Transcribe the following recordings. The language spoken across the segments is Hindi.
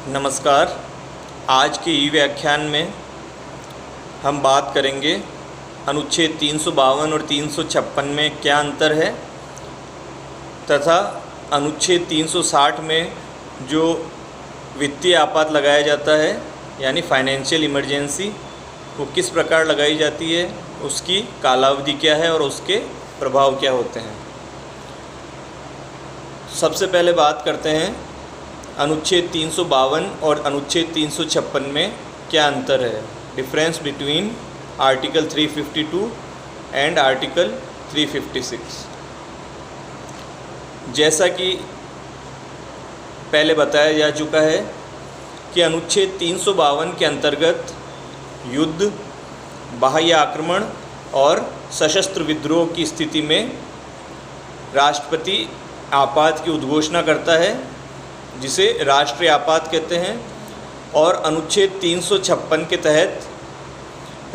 नमस्कार। आज के ई व्याख्यान में हम बात करेंगे अनुच्छेद 352 और 356 में क्या अंतर है तथा अनुच्छेद 360 में जो वित्तीय आपात लगाया जाता है यानी फाइनेंशियल इमरजेंसी वो किस प्रकार लगाई जाती है, उसकी कालावधि क्या है और उसके प्रभाव क्या होते हैं। सबसे पहले बात करते हैं अनुच्छेद 352 और अनुच्छेद 356 में क्या अंतर है, difference between article 352 and article 356। जैसा कि पहले बताया जा चुका है कि अनुच्छेद 352 के अंतर्गत युद्ध, बाह्य आक्रमण और सशस्त्र विद्रोह की स्थिति में राष्ट्रपति आपात की उद्घोषणा करता है जिसे राष्ट्रीय आपात कहते हैं। और अनुच्छेद 356 के तहत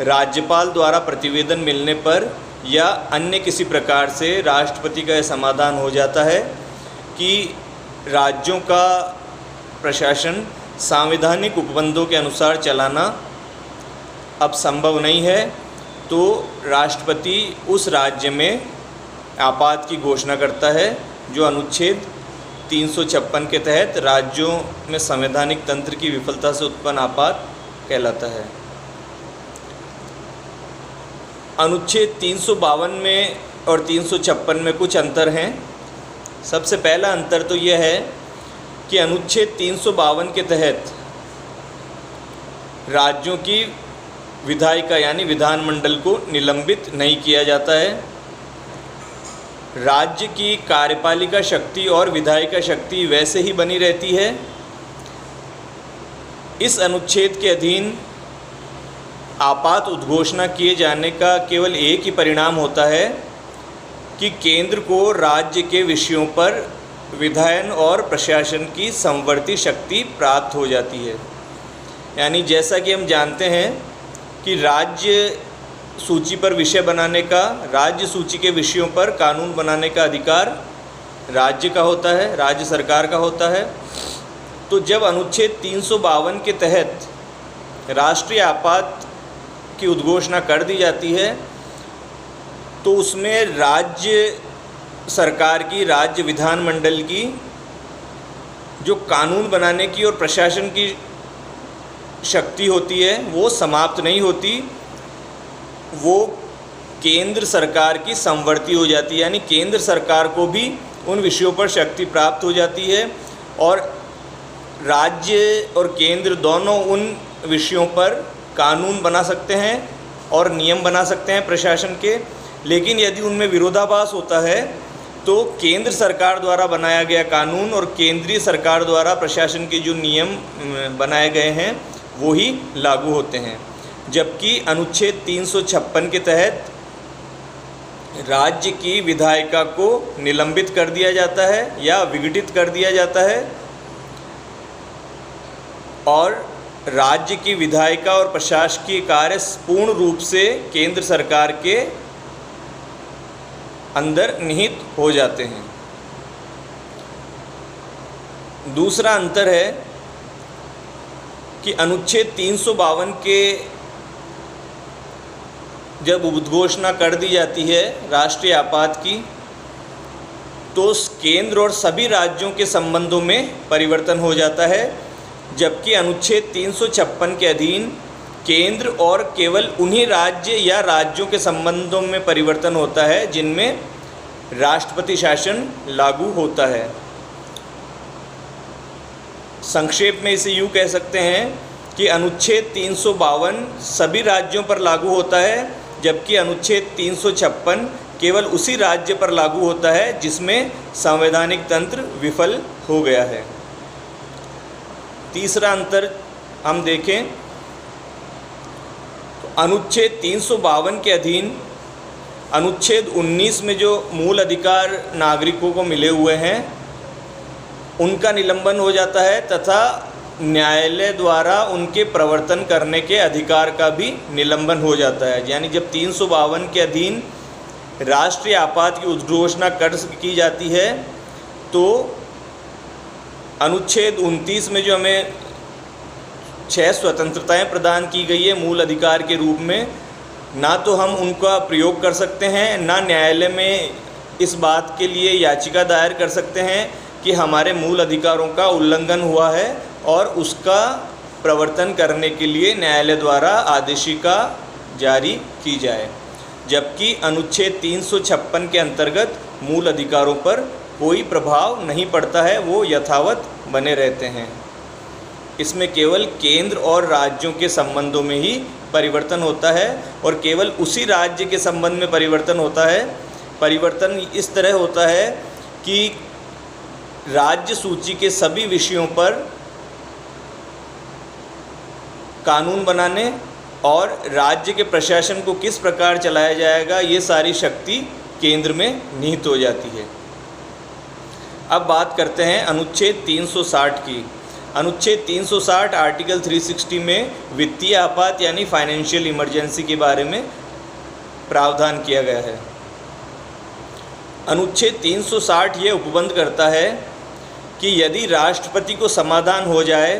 राज्यपाल द्वारा प्रतिवेदन मिलने पर या अन्य किसी प्रकार से राष्ट्रपति का यह समाधान हो जाता है कि राज्यों का प्रशासन सांविधानिक उपबंधों के अनुसार चलाना अब संभव नहीं है, तो राष्ट्रपति उस राज्य में आपात की घोषणा करता है, जो अनुच्छेद 356 के तहत राज्यों में संवैधानिक तंत्र की विफलता से उत्पन्न आपात कहलाता है। अनुच्छेद 352 में और 356 में कुछ अंतर हैं। सबसे पहला अंतर तो यह है कि अनुच्छेद 352 के तहत राज्यों की विधायिका यानी विधानमंडल को निलंबित नहीं किया जाता है। राज्य की कार्यपालिका शक्ति और विधायिका शक्ति वैसे ही बनी रहती है। इस अनुच्छेद के अधीन आपात उद्घोषणा किए जाने का केवल एक ही परिणाम होता है कि केंद्र को राज्य के विषयों पर विधायन और प्रशासन की समवर्ती शक्ति प्राप्त हो जाती है। यानी जैसा कि हम जानते हैं कि राज्य सूची पर विषय बनाने का, राज्य सूची के विषयों पर कानून बनाने का अधिकार राज्य का होता है, राज्य सरकार का होता है। तो जब अनुच्छेद 352 के तहत राष्ट्रीय आपात की उद्घोषणा कर दी जाती है तो उसमें राज्य सरकार की, राज्य विधानमंडल की जो कानून बनाने की और प्रशासन की शक्ति होती है वो समाप्त नहीं होती, वो केंद्र सरकार की समवर्ती हो जाती है। यानी केंद्र सरकार को भी उन विषयों पर शक्ति प्राप्त हो जाती है और राज्य और केंद्र दोनों उन विषयों पर कानून बना सकते हैं और नियम बना सकते हैं प्रशासन के। लेकिन यदि उनमें विरोधाभास होता है तो केंद्र सरकार द्वारा बनाया गया कानून और केंद्रीय सरकार द्वारा प्रशासन के जो नियम बनाए गए हैं वो ही लागू होते हैं। जबकि अनुच्छेद 356 के तहत राज्य की विधायिका को निलंबित कर दिया जाता है या विघटित कर दिया जाता है और राज्य की विधायिका और प्रशासकीय कार्य पूर्ण रूप से केंद्र सरकार के अंदर निहित हो जाते हैं। दूसरा अंतर है कि अनुच्छेद 352 के जब उद्घोषणा कर दी जाती है राष्ट्रीय आपात की तो केंद्र और सभी राज्यों के संबंधों में परिवर्तन हो जाता है, जबकि अनुच्छेद 356 के अधीन केंद्र और केवल उन्हीं राज्य या राज्यों के संबंधों में परिवर्तन होता है जिनमें राष्ट्रपति शासन लागू होता है। संक्षेप में इसे यूँ कह सकते हैं कि अनुच्छेद 352 सभी राज्यों पर लागू होता है, जबकि अनुच्छेद 356 केवल उसी राज्य पर लागू होता है जिसमें संवैधानिक तंत्र विफल हो गया है। तीसरा अंतर हम देखें तो अनुच्छेद 352 के अधीन अनुच्छेद 19 में जो मूल अधिकार नागरिकों को मिले हुए हैं उनका निलंबन हो जाता है तथा न्यायालय द्वारा उनके प्रवर्तन करने के अधिकार का भी निलंबन हो जाता है। यानी जब 352 के अधीन राष्ट्रीय आपात की उद्घोषणा की जाती है तो अनुच्छेद 29 में जो हमें 6 स्वतंत्रताएं प्रदान की गई है मूल अधिकार के रूप में, ना तो हम उनका प्रयोग कर सकते हैं, ना न्यायालय में इस बात के लिए याचिका दायर कर सकते हैं कि हमारे मूल अधिकारों का उल्लंघन हुआ है और उसका प्रवर्तन करने के लिए न्यायालय द्वारा आदेशिका जारी की जाए। जबकि अनुच्छेद 356 के अंतर्गत मूल अधिकारों पर कोई प्रभाव नहीं पड़ता है, वो यथावत बने रहते हैं। इसमें केवल केंद्र और राज्यों के संबंधों में ही परिवर्तन होता है और केवल उसी राज्य के संबंध में परिवर्तन होता है। परिवर्तन इस तरह होता है कि राज्य सूची के सभी विषयों पर कानून बनाने और राज्य के प्रशासन को किस प्रकार चलाया जाएगा, ये सारी शक्ति केंद्र में निहित हो जाती है। अब बात करते हैं अनुच्छेद 360 की। अनुच्छेद 360 आर्टिकल 360 में वित्तीय आपात यानी फाइनेंशियल इमरजेंसी के बारे में प्रावधान किया गया है। अनुच्छेद 360 ये उपबंध करता है कि यदि राष्ट्रपति को समाधान हो जाए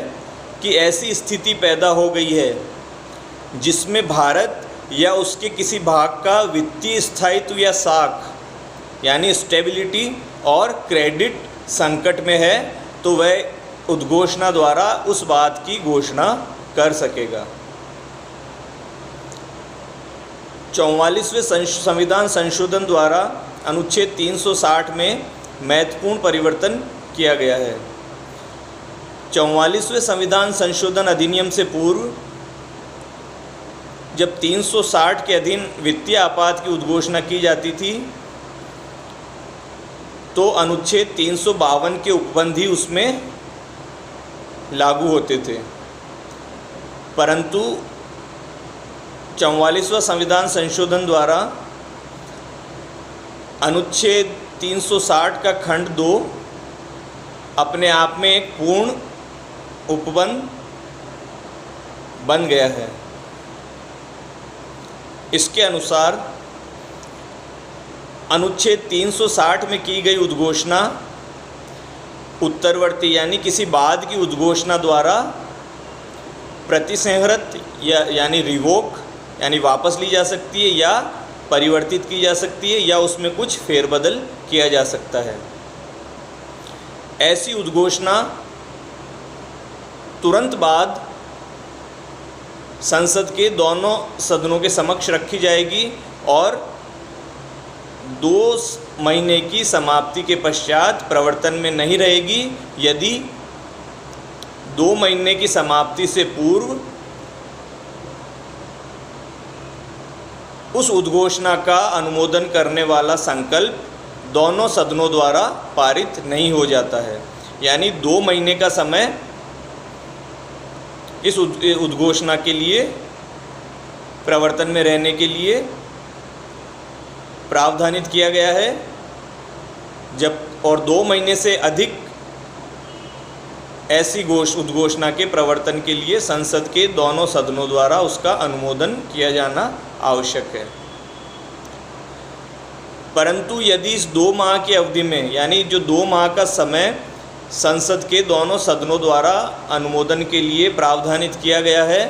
कि ऐसी स्थिति पैदा हो गई है जिसमें भारत या उसके किसी भाग का वित्तीय स्थायित्व या साख यानी स्टेबिलिटी और क्रेडिट संकट में है, तो वह उद्घोषणा द्वारा उस बात की घोषणा कर सकेगा। 44वें संविधान संशोधन द्वारा अनुच्छेद 360 में महत्वपूर्ण परिवर्तन किया गया है। 44वें संविधान संशोधन अधिनियम से पूर्व जब 360 के अधीन वित्तीय आपात की उद्घोषणा की जाती थी तो अनुच्छेद 352 के उपबंध ही उसमें लागू होते थे, परंतु 44वां संविधान संशोधन द्वारा अनुच्छेद 360 का खंड 2 अपने आप में एक पूर्ण उपबंध बन गया है। इसके अनुसार अनुच्छेद 360 में की गई उद्घोषणा उत्तरवर्ती यानी किसी बाद की उद्घोषणा द्वारा प्रतिसंहृत यानी रिवोक यानी वापस ली जा सकती है या परिवर्तित की जा सकती है या उसमें कुछ फेरबदल किया जा सकता है। ऐसी उद्घोषणा तुरंत बाद संसद के दोनों सदनों के समक्ष रखी जाएगी और 2 महीने की समाप्ति के पश्चात प्रवर्तन में नहीं रहेगी यदि 2 महीने की समाप्ति से पूर्व उस उद्घोषणा का अनुमोदन करने वाला संकल्प दोनों सदनों द्वारा पारित नहीं हो जाता है। यानी 2 महीने का समय इस उद्घोषणा के लिए प्रवर्तन में रहने के लिए प्रावधानित किया गया है। जब और 2 महीने से अधिक ऐसी उद्घोषणा के प्रवर्तन के लिए संसद के दोनों सदनों द्वारा उसका अनुमोदन किया जाना आवश्यक है। परंतु यदि इस 2 माह की अवधि में यानी जो 2 माह का समय संसद के दोनों सदनों द्वारा अनुमोदन के लिए प्रावधानित किया गया है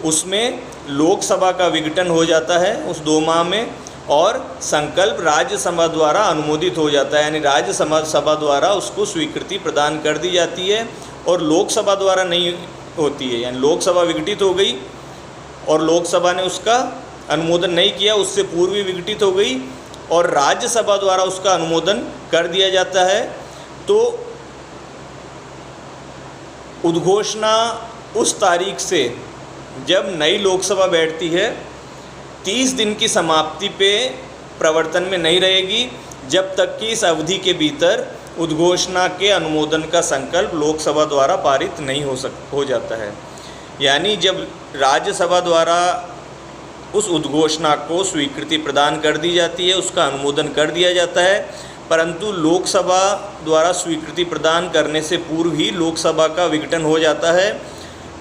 उसमें लोकसभा का विघटन हो जाता है उस 2 माह में और संकल्प राज्यसभा द्वारा अनुमोदित हो जाता है, यानी राज्यसभा द्वारा उसको स्वीकृति प्रदान कर दी जाती है और लोकसभा द्वारा नहीं होती है। यानी लोकसभा विघटित हो गई और लोकसभा ने उसका अनुमोदन नहीं किया, उससे पूर्व ही विघटित हो गई और राज्यसभा द्वारा उसका अनुमोदन कर दिया जाता है। तो उद्घोषणा उस तारीख से जब नई लोकसभा बैठती है 30 दिन की समाप्ति पे प्रवर्तन में नहीं रहेगी जब तक कि इस अवधि के भीतर उद्घोषणा के अनुमोदन का संकल्प लोकसभा द्वारा पारित नहीं हो जाता है। यानी जब राज्यसभा द्वारा उस उद्घोषणा को स्वीकृति प्रदान कर दी जाती है, उसका अनुमोदन कर दिया जाता है, परंतु लोकसभा द्वारा स्वीकृति प्रदान करने से पूर्व ही लोकसभा का विघटन हो जाता है,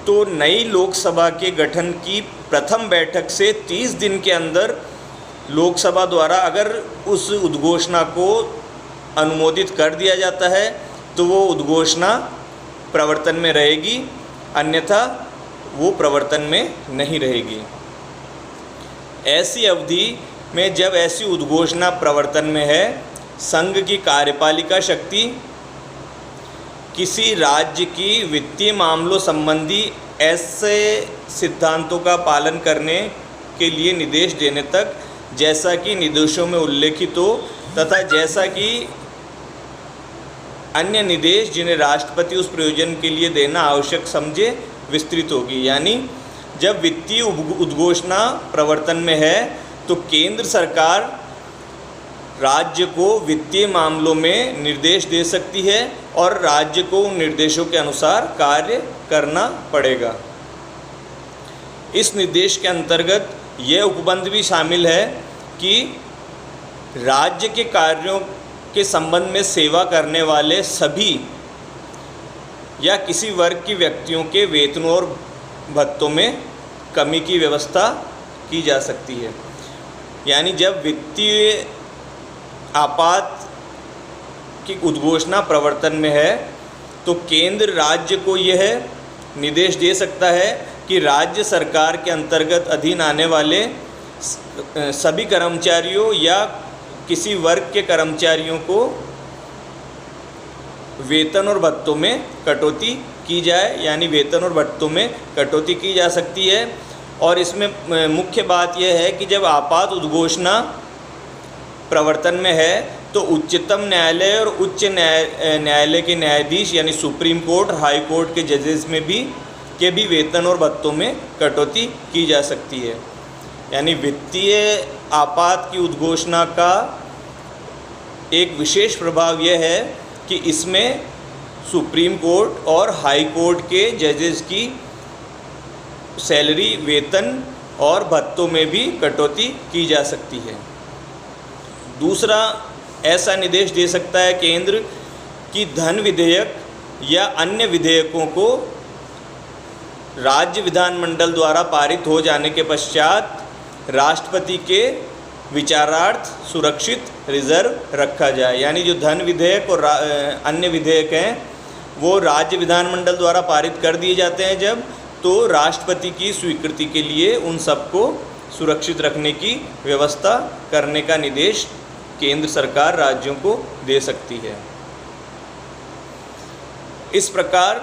तो नई लोकसभा के गठन की प्रथम बैठक से 30 दिन के अंदर लोकसभा द्वारा अगर उस उद्घोषणा को अनुमोदित कर दिया जाता है तो वो उद्घोषणा प्रवर्तन में रहेगी, अन्यथा वो प्रवर्तन में नहीं रहेगी। ऐसी अवधि में जब ऐसी उद्घोषणा प्रवर्तन में है, संघ की कार्यपालिका शक्ति किसी राज्य की वित्तीय मामलों संबंधी ऐसे सिद्धांतों का पालन करने के लिए निर्देश देने तक जैसा कि निर्देशों में उल्लेखित हो तथा जैसा कि अन्य निर्देश जिन्हें राष्ट्रपति उस प्रयोजन के लिए देना आवश्यक समझे विस्तृत होगी। यानी जब वित्तीय उद्घोषणा प्रवर्तन में है तो केंद्र सरकार राज्य को वित्तीय मामलों में निर्देश दे सकती है और राज्य को उन निर्देशों के अनुसार कार्य करना पड़ेगा। इस निर्देश के अंतर्गत यह उपबंध भी शामिल है कि राज्य के कार्यों के संबंध में सेवा करने वाले सभी या किसी वर्ग की व्यक्तियों के वेतनों और भत्तों में कमी की व्यवस्था की जा सकती है। यानी जब वित्तीय आपात की उद्घोषणा प्रवर्तन में है तो केंद्र राज्य को यह निर्देश दे सकता है कि राज्य सरकार के अंतर्गत अधीन आने वाले सभी कर्मचारियों या किसी वर्ग के कर्मचारियों को वेतन और भत्तों में कटौती की जाए। यानी वेतन और भत्तों में कटौती की जा सकती है। और इसमें मुख्य बात यह है कि जब आपात उद्घोषणा प्रवर्तन में है तो उच्चतम न्यायालय और उच्च न्यायालय के न्यायाधीश यानी सुप्रीम कोर्ट, हाई कोर्ट के जजेस में भी वेतन और भत्तों में कटौती की जा सकती है। यानी वित्तीय आपात की उद्घोषणा का एक विशेष प्रभाव यह है कि इसमें सुप्रीम कोर्ट और हाई कोर्ट के जजेस की सैलरी, वेतन और भत्तों में भी कटौती की जा सकती है। दूसरा, ऐसा निर्देश दे सकता है केंद्र कि धन विधेयक या अन्य विधेयकों को राज्य विधानमंडल द्वारा पारित हो जाने के पश्चात राष्ट्रपति के विचारार्थ सुरक्षित रिजर्व रखा जाए। यानी जो धन विधेयक और अन्य विधेयक हैं वो राज्य विधानमंडल द्वारा पारित कर दिए जाते हैं जब, तो राष्ट्रपति की स्वीकृति के लिए उन सबको सुरक्षित रखने की व्यवस्था करने का निर्देश केंद्र सरकार राज्यों को दे सकती है। इस प्रकार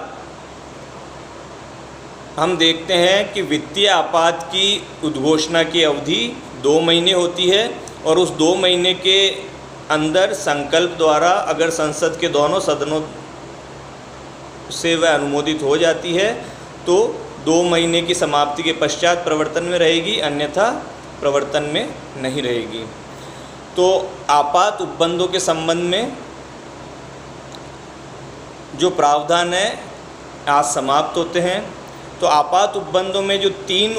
हम देखते हैं कि वित्तीय आपात की उद्घोषणा की अवधि 2 महीने होती है और उस 2 महीने के अंदर संकल्प द्वारा अगर संसद के दोनों सदनों से वह अनुमोदित हो जाती है तो 2 महीने की समाप्ति के पश्चात प्रवर्तन में रहेगी, अन्यथा प्रवर्तन में नहीं रहेगी। तो आपात उपबंधों के संबंध में जो प्रावधान है आज समाप्त होते हैं। तो आपात उपबंधों में जो 3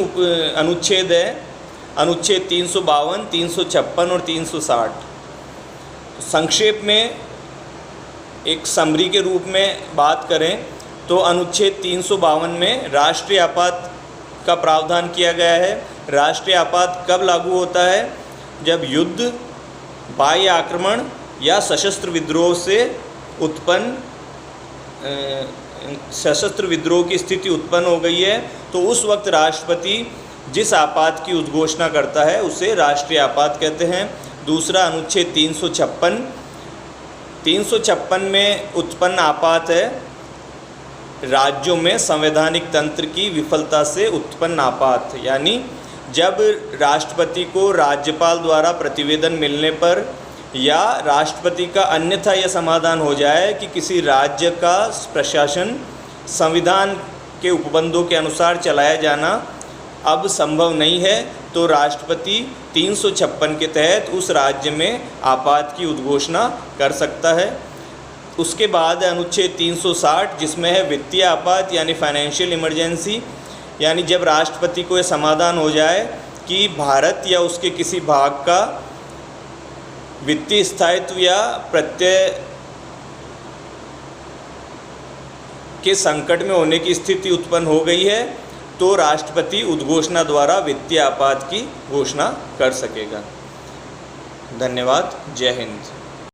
अनुच्छेद है, अनुच्छेद 352, 356 और 360। संक्षेप में एक समरी के रूप में बात करें तो अनुच्छेद 352 में राष्ट्रीय आपात का प्रावधान किया गया है। राष्ट्रीय आपात कब लागू होता है? जब युद्ध, बाह्य आक्रमण या सशस्त्र विद्रोह से उत्पन्न सशस्त्र विद्रोह की स्थिति उत्पन्न हो गई है तो उस वक्त राष्ट्रपति जिस आपात की उद्घोषणा करता है उसे राष्ट्रीय आपात कहते हैं। दूसरा अनुच्छेद 356 में उत्पन्न आपात है राज्यों में संवैधानिक तंत्र की विफलता से उत्पन्न आपात। यानी जब राष्ट्रपति को राज्यपाल द्वारा प्रतिवेदन मिलने पर या राष्ट्रपति का अन्यथा यह समाधान हो जाए कि किसी राज्य का प्रशासन संविधान के उपबंधों के अनुसार चलाया जाना अब संभव नहीं है तो राष्ट्रपति 356 के तहत उस राज्य में आपात की उद्घोषणा कर सकता है। उसके बाद अनुच्छेद 360 जिसमें है वित्तीय आपात यानी फाइनेंशियल इमरजेंसी। यानी जब राष्ट्रपति को यह समाधान हो जाए कि भारत या उसके किसी भाग का वित्तीय स्थायित्व या प्रत्यय के संकट में होने की स्थिति उत्पन्न हो गई है तो राष्ट्रपति उद्घोषणा द्वारा वित्तीय आपात की घोषणा कर सकेगा। धन्यवाद। जय हिंद।